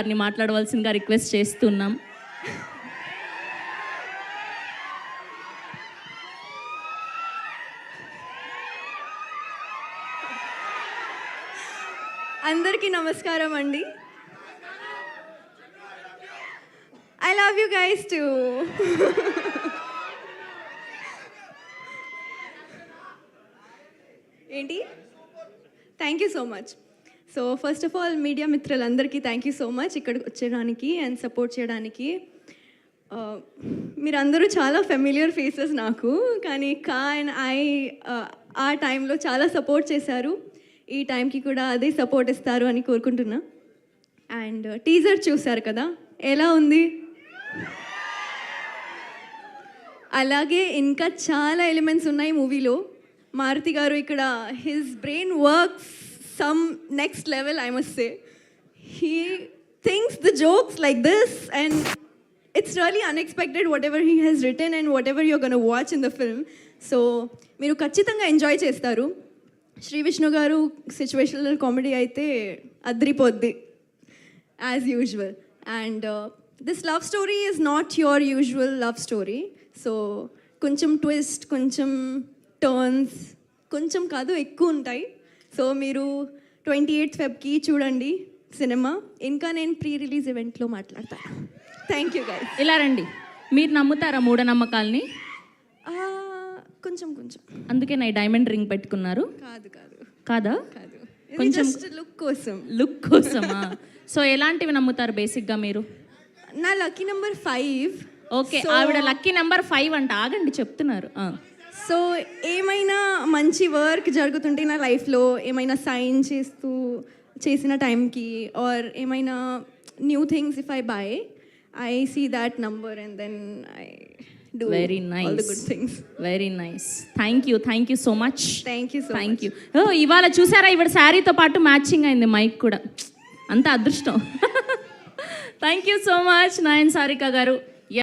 గారిని మాట్లాడవలసిందిగా రిక్వెస్ట్ చేస్తున్నాం. అందరికీ నమస్కారం అండి. I love you guys too. ఏంటి? Thank you so much. So first of all media మిత్రులందరికీ థ్యాంక్ యూ సో మచ్ ఇక్కడికి వచ్చేయడానికి అండ్ సపోర్ట్ చేయడానికి. మీరందరూ చాలా ఫెమిలియర్ ఫేసెస్ నాకు, కానీ కా అండ్ ఆ టైంలో చాలా సపోర్ట్ చేశారు. ఈ టైంకి కూడా అదే సపోర్ట్ ఇస్తారు అని కోరుకుంటున్నా. అండ్ టీజర్ చూశారు కదా, ఎలా ఉంది? అలాగే ఇంకా చాలా ఎలిమెంట్స్ ఉన్నాయి మూవీలో. మారుతి గారు ఇక్కడ his brain works some next level, I must say. He thinks the jokes like this and it's really unexpected whatever he has written and whatever you're going to watch in the film. So మీరు ఖచ్చితంగా enjoy చేస్తారు. శ్రీ విష్ణు గారు situational comedy అయితే అద్రిపోద్ది as usual. And this love story is not your usual love story. So కొంచెం twist, కొంచెం turns, కొంచెం కాదు ఎక్కువ ఉంటాయి. సో మీరు 28th February చూడండి సినిమా. ఇంకా నేను ప్రీ రిలీజ్ ఈవెంట్లో మాట్లాడతాను. Thank you guys. ఇలా రండి. మీరు నమ్ముతారా మూఢనమ్మకాల్ని? కొంచెం కొంచెం. అందుకే నా డైమండ్ రింగ్ పెట్టుకున్నారు? కాదు కాదు. కాదా? కాదు, కొంచెం లుక్ కోసం. లుక్ కోసమా? సో ఎలాంటివి నమ్ముతారు బేసిక్గా మీరు? నా లక్కీ నెంబర్ 5. ఓకే, ఆవిడ లక్కీ నెంబర్ 5 అంట. ఆగండి, చెప్తున్నారు. సో ఏమైనా మంచి వర్క్ జరుగుతుంటే నా లైఫ్లో, ఏమైనా సైన్ చేసిన టైంకి ఆర్ ఏమైనా new things if I by, I see that number and then I do very nice. all the good things. Very nice. Thank you so much. Thank you so much. Oh, ఇవాళ చూసారా ఇవిడ శారీతో పాటు matching అయింది mic కూడా. అంత అదృష్టం. Thank you so much Nayan Sarika గారు.